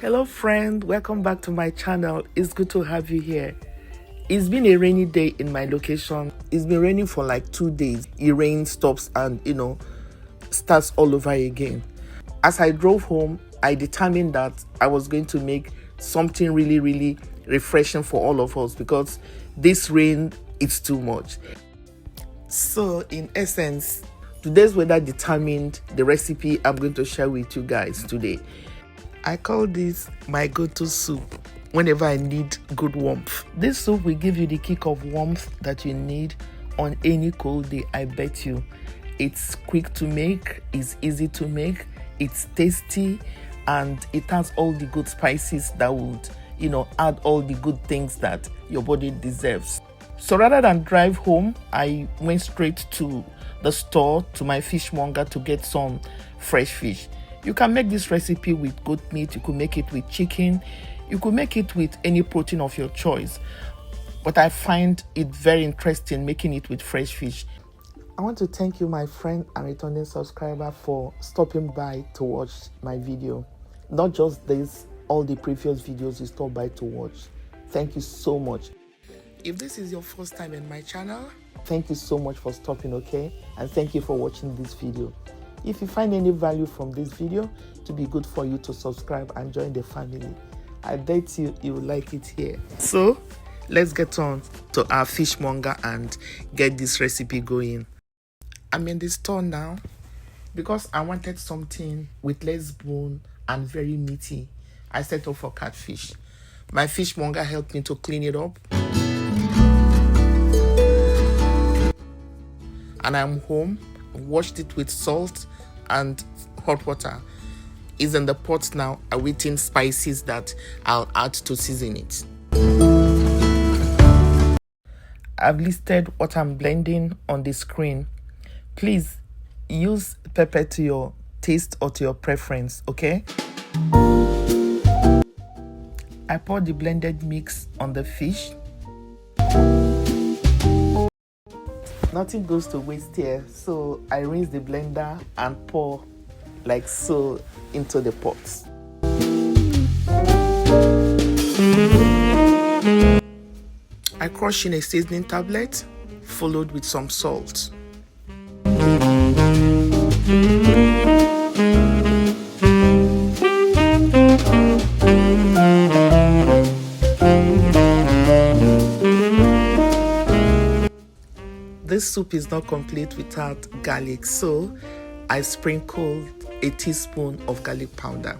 Hello friend, welcome back to my channel. It's good to have you here. It's been a rainy day in my location. It's been raining for like 2 days. It rains, stops, and starts all over again. As I drove home, I determined that I was going to make something really refreshing for all of us because this rain is too much. So in essence, today's weather determined the recipe I'm going to share with you guys today. I call this my go-to soup whenever I need good warmth. This soup will give you the kick of warmth that you need on any cold day, I bet you. It's quick to make, it's easy to make, it's tasty, and it has all the good spices that would, add all the good things that your body deserves. So rather than drive home, I went straight to the store, to my fishmonger, to get some fresh fish. You can make this recipe with goat meat, you could make it with chicken, you could make it with any protein of your choice. But I find it very interesting making it with fresh fish. I want to thank you, my friend and returning subscriber, for stopping by to watch my video. Not just this, all the previous videos you stopped by to watch. Thank you so much. If this is your first time in my channel, thank you so much for stopping, okay? And thank you for watching this video. If you find any value from this video, to be good for you to subscribe and join the family. I bet you will like it here. So let's get on to our fishmonger and get this recipe going. I'm in the store now because I wanted something with less bone and very meaty. I set up for catfish. My fishmonger helped me to clean it up. And I'm home, washed it with salt and hot water. It's in the pot now, awaiting spices that I'll add to season it. I've listed what I'm blending on the screen. Please use pepper to your taste or to your preference, okay? I pour the blended mix on the fish. Nothing goes to waste here, so I rinse the blender and pour like so into the pot. I crush in a seasoning tablet, followed with some salt. This soup is not complete without garlic, so I sprinkled a teaspoon of garlic powder.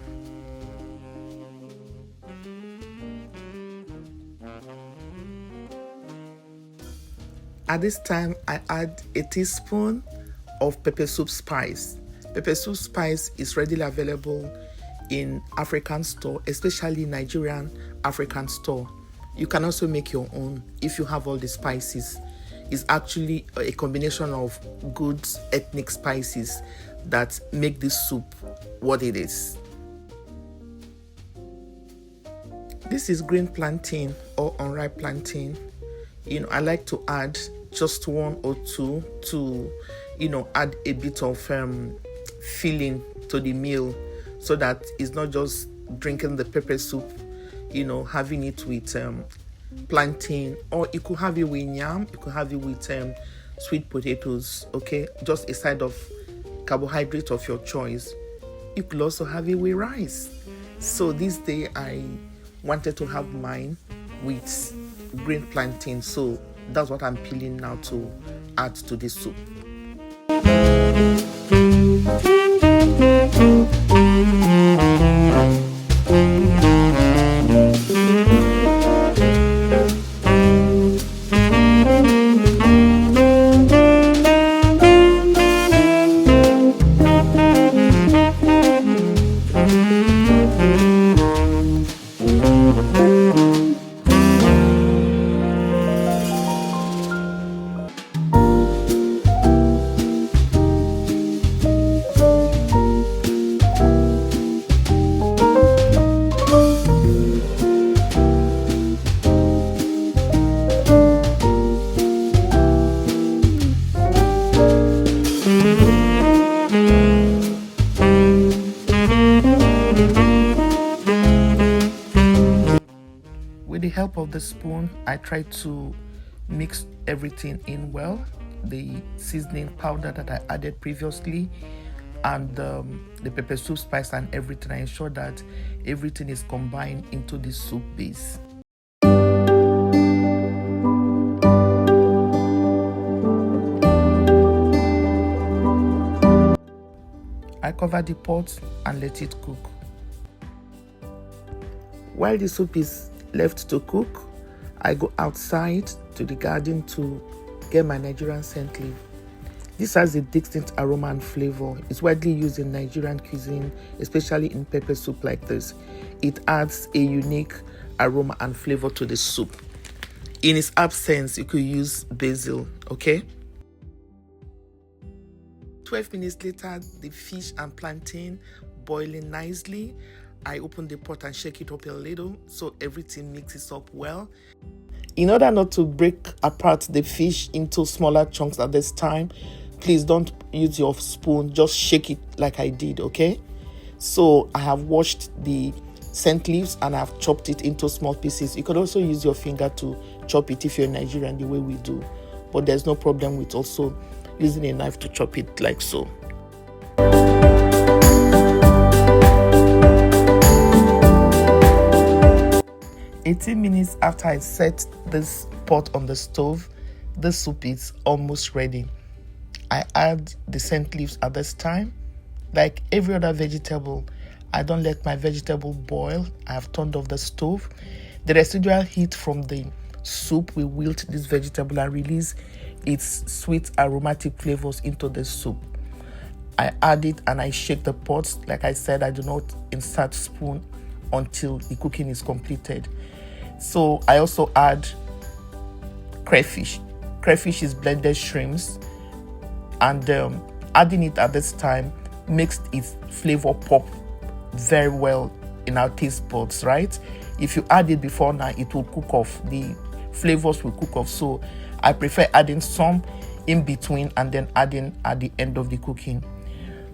At this time, I add a teaspoon of peppersoup spice. Peppersoup spice is readily available in African store, especially Nigerian African store. You can also make your own if you have all the spices. It's actually a combination of good ethnic spices that make this soup what it is. This is green plantain or unripe plantain. I like to add just 1 or 2 to, add a bit of filling to the meal so that it's not just drinking the pepper soup, having it with plantain, or you could have it with yam, you could have it with sweet potatoes, okay? Just a side of carbohydrate of your choice. You could also have it with rice. So this day I wanted to have mine with green plantain, so that's what I'm peeling now to add to this soup. With the help of the spoon, I try to mix everything in well. The seasoning powder that I added previously, and the pepper soup spice and everything. I ensure that everything is combined into the soup base. I cover the pot and let it cook. While the soup is left to cook, I go outside to the garden to get my Nigerian scent leaf. This has a distinct aroma and flavor. It's widely used in Nigerian cuisine, especially in pepper soup like this. It adds a unique aroma and flavor to the soup. In its absence, you could use basil, okay? 12 minutes later, the fish and plantain boiling nicely. I open the pot and shake it up a little so everything mixes up well. In order not to break apart the fish into smaller chunks at this time, please don't use your spoon, just shake it like I did, okay? So I have washed the scent leaves and I've chopped it into small pieces. You could also use your finger to chop it if you're Nigerian the way we do, but there's no problem with also using a knife to chop it like so. "18 minutes after I set this pot on the stove, the soup is almost ready. I add the scent leaves at this time. Like every other vegetable, I don't let my vegetable boil. I have turned off the stove. The residual heat from the soup will wilt this vegetable and release its sweet aromatic flavors into the soup. I add it and I shake the pot. Like I said, I do not insert spoon until the cooking is completed. So I also add crayfish. Crayfish is blended shrimps, and adding it at this time makes its flavor pop very well in our taste buds, right? If you add it before now, it will cook off. The flavors will cook off. So I prefer adding some in between and then adding at the end of the cooking.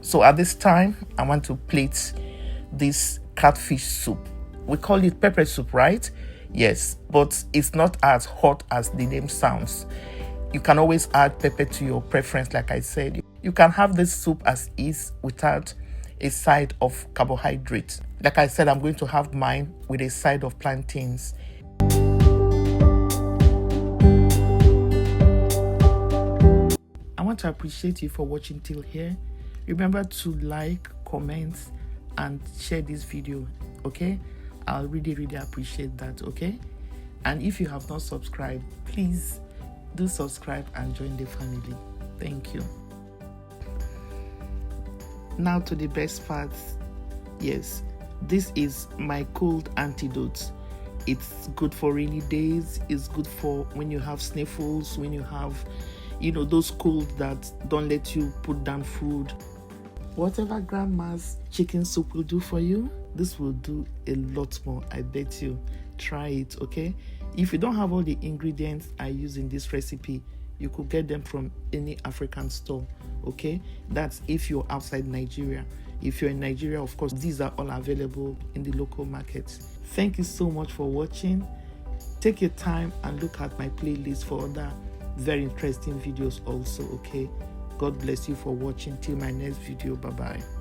So at this time, I want to plate this catfish soup. We call it pepper soup, right? Yes, but it's not as hot as the name sounds. You can always add pepper to your preference, like I said. You can have this soup as is without a side of carbohydrate. Like I said, I'm going to have mine with a side of plantains. I want to appreciate you for watching till here. Remember to like, comment, and share this video, okay? I'll really appreciate that, okay? And if you have not subscribed, please do subscribe and join the family. Thank you. Now to the best parts. Yes, this is my cold antidote. It's good for rainy days. It's good for when you have sniffles, when you have, those colds that don't let you put down food. Whatever grandma's chicken soup will do for you, this will do a lot more, I bet you. Try it, okay? If you don't have all the ingredients I use in this recipe, you could get them from any African store, okay? That's if you're outside Nigeria. If you're in Nigeria, of course, these are all available in the local markets. Thank you so much for watching. Take your time and look at my playlist for other very interesting videos also, okay? God bless you for watching. Till my next video. Bye-bye.